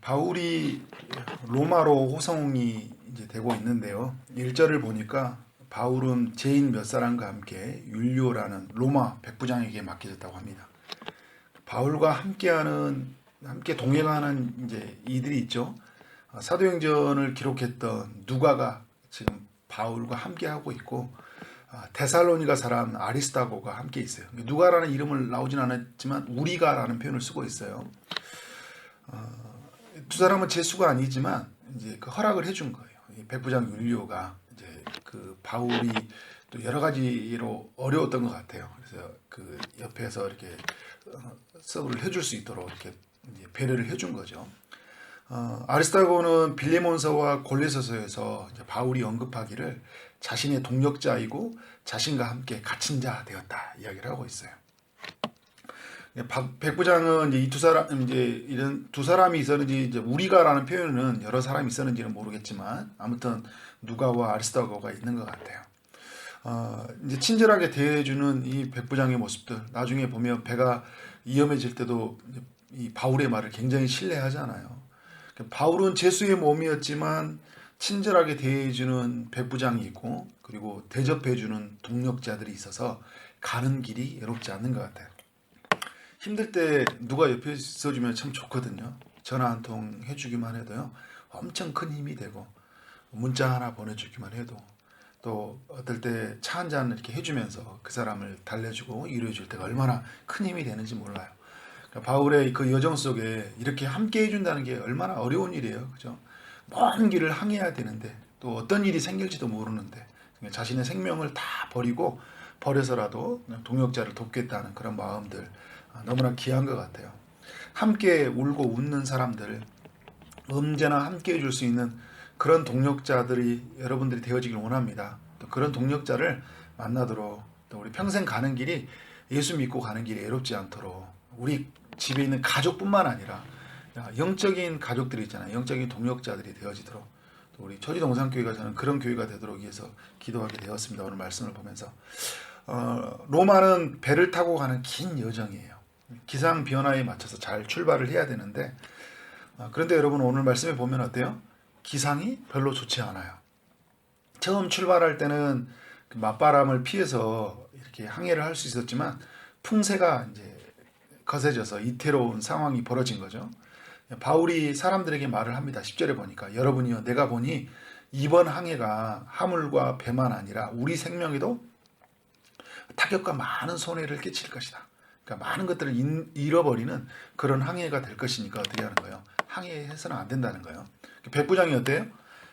바울이 로마로 호송이 이제 되고 있는데요. 1절을 보니까 바울은 제인 몇 사람과 함께 율리오라는 로마 백부장에게 맡겨졌다고 합니다. 바울과 함께 동행하는 이제 이들이 있죠. 사도행전을 기록했던 누가가 지금 바울과 함께 하고 있고, 데살로니가 사람 아리스다고가 함께 있어요. 누가라는 이름을 나오진 않았지만 우리가라는 표현을 쓰고 있어요. 두 사람은 제수가 아니지만 이제 그 허락을 해준 거예요. 백부장 율리오가 이제 그 바울이 또 여러 가지로 어려웠던 것 같아요. 그래서 그 옆에서 이렇게 서브를 해줄 수 있도록 이렇게 이제 배려를 해준 거죠. 아리스타고는 빌레몬서와 골레서서에서 바울이 언급하기를 자신의 동력자이고 자신과 함께 갇힌 자 되었다 이야기를 하고 있어요. 백부장은 이제 이 두 사람 이제 이런 두 사람이 있었는지 이제 우리가라는 표현은 여러 사람이 있었는지는 모르겠지만 아무튼 누가와 아리스타고가 있는 것 같아요. 이제 친절하게 대해주는 이 백부장의 모습들 나중에 보면 배가 위험해질 때도 이 바울의 말을 굉장히 신뢰하잖아요. 바울은 제수의 몸이었지만 친절하게 대해주는 백부장이 있고 그리고 대접해주는 동력자들이 있어서 가는 길이 외롭지 않는 것 같아요. 힘들 때 누가 옆에 있어주면 참 좋거든요. 전화 한 통 해주기만 해도요. 엄청 큰 힘이 되고 문자 하나 보내주기만 해도 또 어떨 때 차 한 잔 이렇게 해주면서 그 사람을 달래주고 위로해줄 때가 얼마나 큰 힘이 되는지 몰라요. 그러니까 바울의 그 여정 속에 이렇게 함께 해준다는 게 얼마나 어려운 일이에요. 그죠? 먼 길을 항해해야 되는데 또 어떤 일이 생길지도 모르는데 자신의 생명을 다 버려서라도 동역자를 돕겠다는 그런 마음들 너무나 귀한 것 같아요. 함께 울고 웃는 사람들, 언제나 함께 해줄 수 있는 그런 동력자들이 여러분들이 되어지길 원합니다. 또 그런 동력자를 만나도록 또 우리 평생 가는 길이 예수 믿고 가는 길이 외롭지 않도록 우리 집에 있는 가족뿐만 아니라 영적인 가족들이 있잖아요. 영적인 동력자들이 되어지도록 또 우리 초지동산교회가 저는 그런 교회가 되도록 위해서 기도하게 되었습니다. 오늘 말씀을 보면서 로마는 배를 타고 가는 긴 여정이에요. 기상 변화에 맞춰서 잘 출발을 해야 되는데 그런데 여러분 오늘 말씀에 보면 어때요? 기상이 별로 좋지 않아요. 처음 출발할 때는 그 맞바람을 피해서 이렇게 항해를 할 수 있었지만 풍세가 이제 거세져서 이태로운 상황이 벌어진 거죠. 바울이 사람들에게 말을 합니다. 10절에 보니까 여러분이요 내가 보니 이번 항해가 화물과 배만 아니라 우리 생명에도 타격과 많은 손해를 끼칠 것이다. 그러니까 많은 것들을 잃어버리는 그런 항해가 될 것이니까 어떻게 하는 거예요? 항해해서는 안 된다는 거예요. 백부장이 어때요?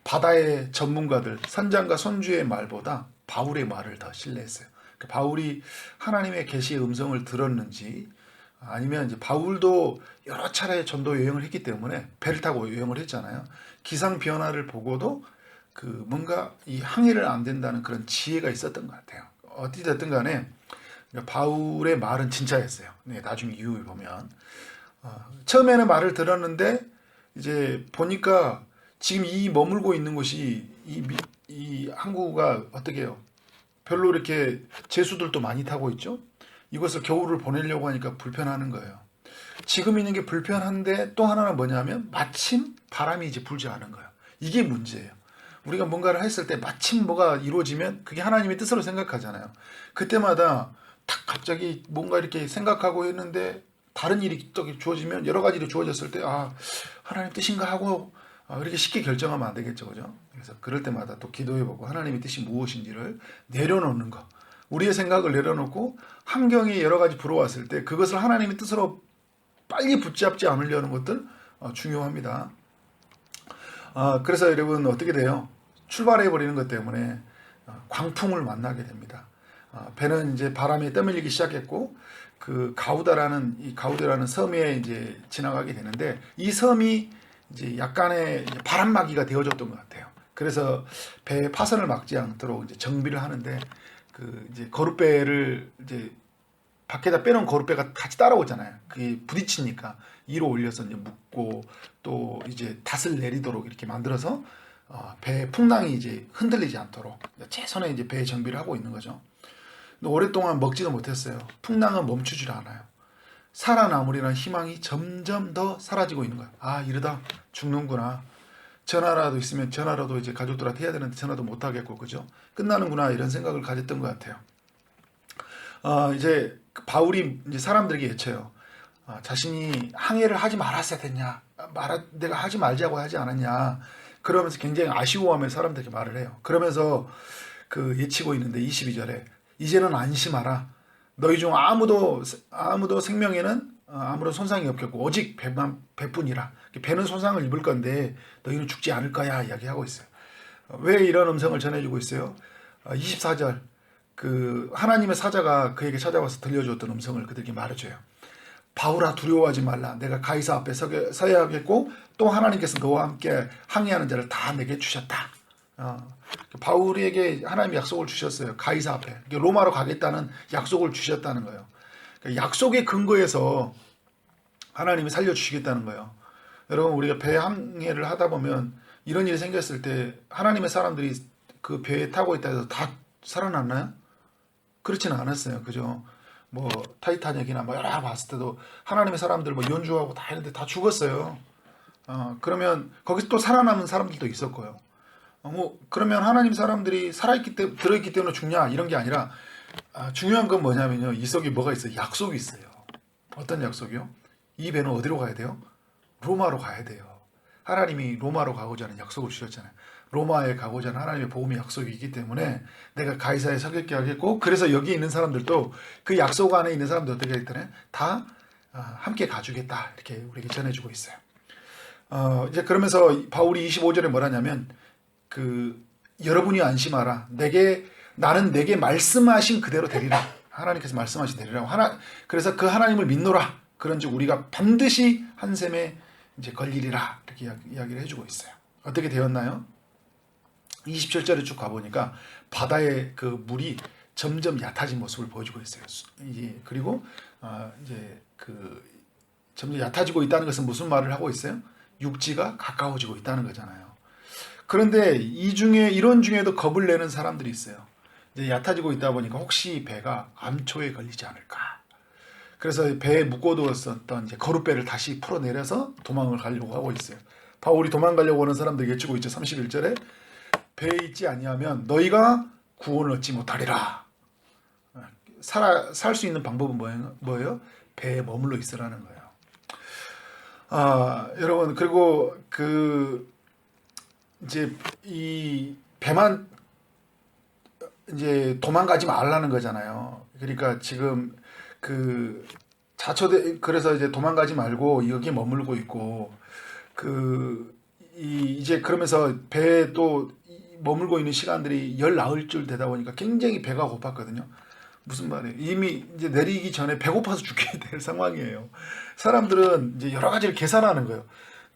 바다의 전문가들, 선장과 선주의 말보다 바울의 말을 더 신뢰했어요. 그러니까 바울이 하나님의 계시의 음성을 들었는지 아니면 이제 바울도 여러 차례 전도 여행을 했기 때문에 배를 타고 여행을 했잖아요. 기상 변화를 보고도 그 뭔가 이 항해를 안 된다는 그런 지혜가 있었던 것 같아요. 어찌 됐든 간에 바울의 말은 진짜였어요. 네, 나중에 이후에 보면 처음에는 말을 들었는데 이제 보니까 지금 이 머물고 있는 곳이 이 항구가 어떻게 해요? 별로 이렇게 제수들도 많이 타고 있죠. 이것을 겨울을 보내려고 하니까 불편하는 거예요. 지금 있는 게 불편한데 또 하나는 뭐냐면 마침 바람이 이제 불지 않은 거예요. 이게 문제예요. 우리가 뭔가를 했을 때 마침 뭐가 이루어지면 그게 하나님의 뜻으로 생각하잖아요. 그때마다 탁 갑자기 뭔가 이렇게 생각하고 했는데 다른 일이 또 주어지면 여러 가지로 주어졌을 때 하나님 뜻인가 하고 그렇게 쉽게 결정하면 안 되겠죠. 그죠? 그래서 그럴 때마다 또 기도해보고 하나님의 뜻이 무엇인지를 내려놓는 거. 우리의 생각을 내려놓고 환경이 여러 가지 불어왔을 때 그것을 하나님의 뜻으로 빨리 붙잡지 않으려는 것들 중요합니다. 그래서 여러분 어떻게 돼요? 출발해버리는 것 때문에 광풍을 만나게 됩니다. 배는 이제 바람에 떠밀리기 시작했고 그 가우데라는 섬에 이제 지나가게 되는데 이 섬이 이제 약간의 바람막이가 되어졌던 것 같아요. 그래서 배의 파선을 막지 않도록 이제 정비를 하는데 그 이제 거룻배를 이제 밖에다 빼놓은 거룻배가 같이 따라오잖아요. 그게 부딪히니까 위로 올려서 이제 묶고 또 이제 닷을 내리도록 이렇게 만들어서 배 풍랑이 이제 흔들리지 않도록 최선의 이제 배 정비를 하고 있는 거죠. 오랫동안 먹지도 못했어요. 풍랑은 멈추질 않아요. 살아남으리라는 희망이 점점 더 사라지고 있는 거야. 아, 이러다 죽는구나. 전화라도 있으면 전화라도 이제 가족들한테 해야 되는데 전화도 못 하겠고, 그죠? 끝나는구나, 이런 생각을 가졌던 것 같아요. 이제 바울이 이제 사람들에게 외쳐요. 자신이 항해를 하지 말았어야 됐냐, 내가 하지 말자고 하지 않았냐, 그러면서 굉장히 아쉬워하며 사람들에게 말을 해요. 그러면서 그 예치고 있는데 22절에 이제는 안심하라. 너희 중 아무도 생명에는 아무런 손상이 없겠고 오직 배뿐이라. 배는 손상을 입을 건데 너희는 죽지 않을 거야, 이야기하고 있어요. 왜 이런 음성을 전해주고 있어요? 24절, 그 하나님의 사자가 그에게 찾아와서 들려주었던 음성을 그들에게 말해줘요. 바울아, 두려워하지 말라. 내가 가이사 앞에 서야 하겠고 또 하나님께서 너와 함께 항해하는 자를 다 내게 주셨다. 바울에게 하나님이 약속을 주셨어요. 가이사 앞에. 로마로 가겠다는 약속을 주셨다는 거예요. 그러니까 약속의 근거에서 하나님이 살려주시겠다는 거예요. 여러분, 우리가 배 항해를 하다 보면 이런 일이 생겼을 때 하나님의 사람들이 그 배에 타고 있다 해서 다 살아났나요? 그렇지는 않았어요. 그죠? 뭐 타이타닉이나 뭐 여러 봤을 때도 하나님의 사람들 뭐 연주하고 다 했는데 다 죽었어요. 그러면 거기서 또 살아남은 사람들도 있었고요. 뭐 그러면 하나님 사람들이 들어있기 때문에 죽냐, 이런 게 아니라 중요한 건 뭐냐면요, 이 속에 뭐가 있어요? 약속이 있어요. 어떤 약속이요? 이 배는 어디로 가야 돼요? 로마로 가야 돼요. 하나님이 로마로 가고자 하는 약속을 주셨잖아요. 로마에 가고자 하는 하나님의 복음의 약속이 있기 때문에 내가 가이사에 서겠게 하겠고, 그래서 여기 있는 사람들도 그 약속 안에 있는 사람들 어떻게 했더니 다 함께 가주겠다, 이렇게 우리에게 전해주고 있어요. 이제 그러면서 바울이 25절에 뭐라냐면, 여러분이 안심하라. 나는 내게 말씀하신 그대로 되리라. 하나님께서 말씀하신 대로라고. 그래서 그 하나님을 믿노라. 그런즉 우리가 반드시 한 셈에 이제 걸리리라. 이렇게 이야기를 해주고 있어요. 어떻게 되었나요? 27절에 쭉 가보니까 바다의 그 물이 점점 얕아진 모습을 보여주고 있어요. 그리고 이제 점점 얕아지고 있다는 것은 무슨 말을 하고 있어요? 육지가 가까워지고 있다는 거잖아요. 그런데 이런 중에도 겁을 내는 사람들이 있어요. 이제 얕아지고 있다 보니까 혹시 배가 암초에 걸리지 않을까. 그래서 배에 묶어두었었던 이제 거룻배를 다시 풀어내려서 도망을 가려고 하고 있어요. 바울이 도망가려고 하는 사람들 외치고 있죠. 31절에 배에 있지 아니하면 너희가 구원을 얻지 못하리라. 살 수 있는 방법은 뭐예요? 배에 머물러 있으라는 거예요. 여러분, 그리고 이제 이 배만 이제 도망가지 말라는 거잖아요. 그러니까 지금 그래서 이제 도망가지 말고 여기 머물고 있고, 이제 그러면서 배에 또 머물고 있는 시간들이 열 나흘쯤 되다 보니까 굉장히 배가 고팠거든요. 무슨 말이에요? 이미 이제 내리기 전에 배고파서 죽게 될 상황이에요. 사람들은 이제 여러 가지를 계산하는 거예요.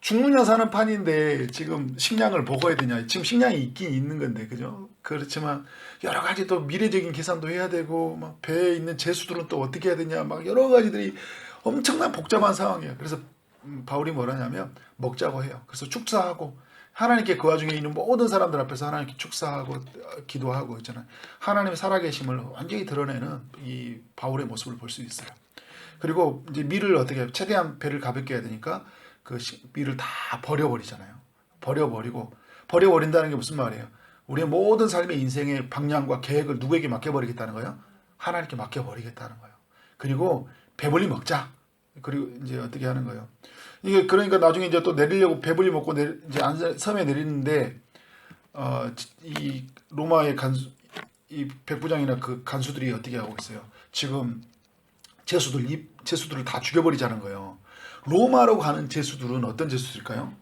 죽느냐 사는 판인데 지금 식량을 먹어야 되냐. 지금 식량이 있긴 있는 건데, 그죠? 그렇지만 여러 가지 또 미래적인 계산도 해야 되고, 막 배에 있는 제수들은 또 어떻게 해야 되냐, 막 여러 가지들이 엄청난 복잡한 상황이에요. 그래서 바울이 뭐라냐면 먹자고 해요. 그래서 축사하고 하나님께 그 와중에 있는 모든 사람들 앞에서 하나님께 축사하고 기도하고 있잖아요. 하나님의 살아계심을 완전히 드러내는 이 바울의 모습을 볼 수 있어요. 그리고 이제 밀을 어떻게 해요? 최대한 배를 가볍게 해야 되니까 그 밀을 다 버려버리잖아요. 버려버린다는 게 무슨 말이에요? 우리의 모든 삶의 인생의 방향과 계획을 누구에게 맡겨버리겠다는 거예요? 하나님께 맡겨버리겠다는 거예요. 그리고 배불리 먹자. 그리고 이제 어떻게 하는 거예요? 이게 그러니까 나중에 이제 또 내리려고 배불리 먹고 이제 섬에 내리는데 이 로마의 이 백부장이나 그 간수들이 어떻게 하고 있어요? 지금 제수들을 다 죽여버리자는 거예요. 로마로 가는 제수들은 어떤 제수들일까요?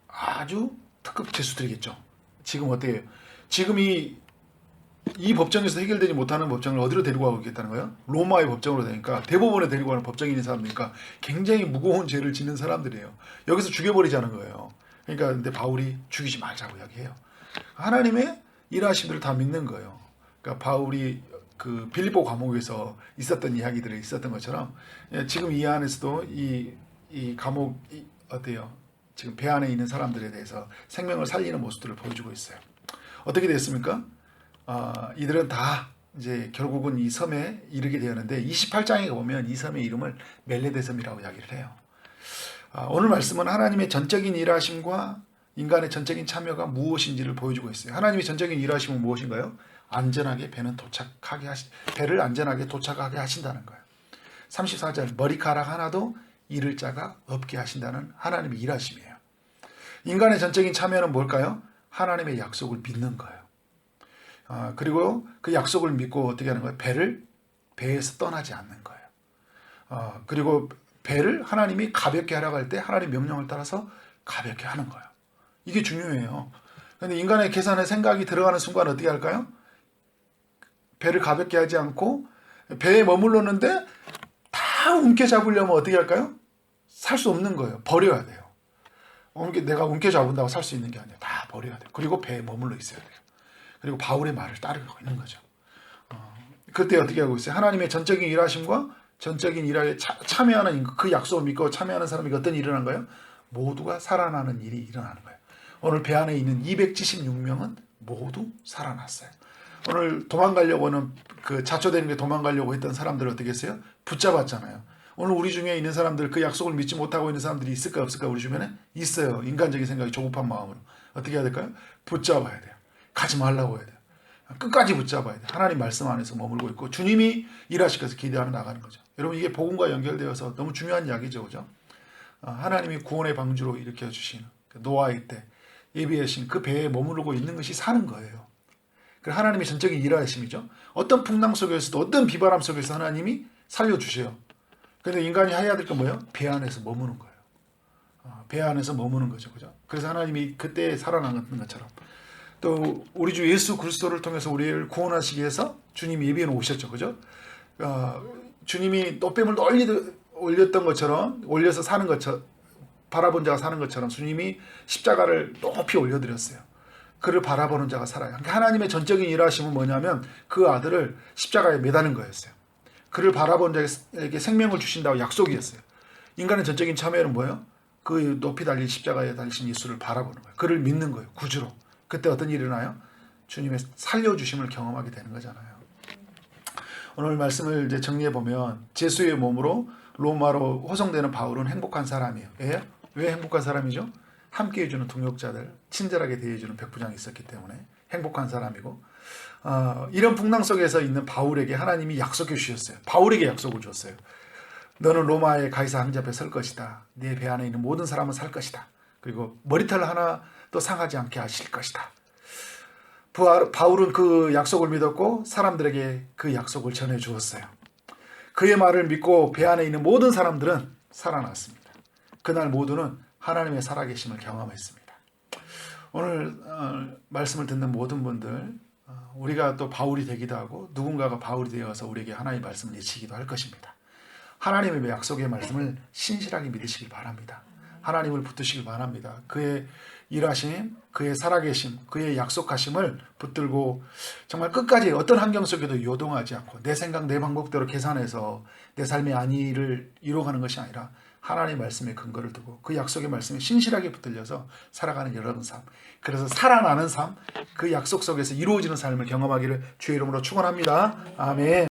아주 특급 제수들이겠죠. 지금 어때요? 지금 이 법정에서 해결되지 못하는 법정을 어디로 데리고 가고 있겠다는 거예요? 로마의 법정으로 되니까, 대법원에 데리고 가는 법정인인 사람들이니까 굉장히 무거운 죄를 짓는 사람들이에요. 여기서 죽여버리자는 거예요. 그러니까 근데 바울이 죽이지 말자고 이야기해요. 하나님의 일하심들을 다 믿는 거예요. 그러니까 바울이 그 빌립보 감옥에서 있었던 이야기들이 있었던 것처럼 지금 이 안에서도 이 감옥이 어때요? 지금 배 안에 있는 사람들에 대해서 생명을 살리는 모습들을 보여주고 있어요. 어떻게 됐습니까? 이들은 다 이제 결국은 이 섬에 이르게 되었는데 28장에 보면 이 섬의 이름을 멜레데섬이라고 이야기를 해요. 오늘 말씀은 하나님의 전적인 일하심과 인간의 전적인 참여가 무엇인지를 보여주고 있어요. 하나님의 전적인 일하심은 무엇인가요? 안전하게 배를 안전하게 도착하게 하신다는 거예요. 34절 머리카락 하나도 잃을 자가 없게 하신다는 하나님의 일하심이에요. 인간의 전적인 참여는 뭘까요? 하나님의 약속을 믿는 거예요. 그리고 그 약속을 믿고 어떻게 하는 거예요? 배에서 떠나지 않는 거예요. 그리고 배를 하나님이 가볍게 하라고 할 때 하나님 명령을 따라서 가볍게 하는 거예요. 이게 중요해요. 그런데 인간의 계산에 생각이 들어가는 순간 어떻게 할까요? 배를 가볍게 하지 않고 배에 머물렀는데 다 움켜잡으려면 어떻게 할까요? 살 수 없는 거예요. 버려야 돼요. 내가 움켜잡은다고 살 수 있는 게 아니에요. 다 버려야 돼요. 그리고 배에 머물러 있어야 돼요. 그리고 바울의 말을 따르고 있는 거죠. 그때 어떻게 하고 있어요? 하나님의 전적인 일하심과 전적인 일에 참여하는 그 약속을 믿고 참여하는 사람이 어떤 일이 일어난 거예요? 모두가 살아나는 일이 일어나는 거예요. 오늘 배 안에 있는 276명은 모두 살아났어요. 오늘 도망가려고 하는 그 자초되는 게 도망가려고 했던 사람들을 어떻게 했어요? 붙잡았잖아요. 오늘 우리 중에 있는 사람들, 그 약속을 믿지 못하고 있는 사람들이 있을까 없을까? 우리 주변에 있어요. 인간적인 생각이 조급한 마음으로. 어떻게 해야 될까요? 붙잡아야 돼요. 가지 말라고 해야 돼요. 끝까지 붙잡아야 돼요. 하나님 말씀 안에서 머물고 있고 주님이 일하시켜서 기대하며 나가는 거죠. 여러분 이게 복음과 연결되어서 너무 중요한 이야기죠. 그죠? 하나님이 구원의 방주로 일으켜주신 노아의 때 예비하신 그 배에 머무르고 있는 것이 사는 거예요. 하나님의 전적인 일하심이죠. 어떤 풍랑 속에서도 어떤 비바람 속에서 하나님이 살려주세요. 그런데 인간이 해야 될 건 뭐예요? 배 안에서 머무는 거예요. 배 안에서 머무는 거죠. 그죠? 그래서 하나님이 그때 살아나는 것처럼 또 우리 주 예수 그리스도를 통해서 우리를 구원하시기 위해서 주님이 예비해 오셨죠. 그죠? 주님이 노뱀을 올렸던 것처럼 올려서 사는 것처럼 바라본 자가 사는 것처럼 주님이 십자가를 높이 올려드렸어요. 그를 바라보는 자가 살아요. 그러니까 하나님의 전적인 일하심은 뭐냐면 그 아들을 십자가에 매다는 거였어요. 그를 바라보는 자에게 생명을 주신다고 약속이었어요. 인간의 전적인 참여는 뭐예요? 그 높이 달린 십자가에 달리신 예수를 바라보는 거예요. 그를 믿는 거예요. 구주로. 그때 어떤 일이 일어나요? 주님의 살려주심을 경험하게 되는 거잖아요. 오늘 말씀을 이제 정리해 보면 제수의 몸으로 로마로 호송되는 바울은 행복한 사람이에요. 왜 행복한 사람이죠? 함께 해주는 동역자들, 친절하게 대해주는 백부장이 있었기 때문에 행복한 사람이고 이런 풍랑 속에서 있는 바울에게 하나님이 약속해 주셨어요. 바울에게 약속을 줬어요. 너는 로마의 가이사 황제 앞에 설 것이다. 네 배 안에 있는 모든 사람은 살 것이다. 그리고 머리털 하나도 상하지 않게 하실 것이다. 바울은 그 약속을 믿었고 사람들에게 그 약속을 전해 주었어요. 그의 말을 믿고 배 안에 있는 모든 사람들은 살아났습니다. 그날 모두는 하나님의 살아계심을 경험했습니다. 오늘 말씀을 듣는 모든 분들 우리가 또 바울이 되기도 하고 누군가가 바울이 되어서 우리에게 하나님의 말씀을 예치기도 할 것입니다. 하나님의 약속의 말씀을 신실하게 믿으시길 바랍니다. 하나님을 붙드시길 바랍니다. 그의 일하심, 그의 살아계심, 그의 약속하심을 붙들고 정말 끝까지 어떤 환경 속에도 요동하지 않고 내 생각, 내 방법대로 계산해서 내 삶의 안위를 이루어가는 것이 아니라 하나님의 말씀에 근거를 두고 그 약속의 말씀에 신실하게 붙들려서 살아가는 여러분 삶, 그래서 살아나는 삶, 그 약속 속에서 이루어지는 삶을 경험하기를 주의 이름으로 축원합니다. 아멘.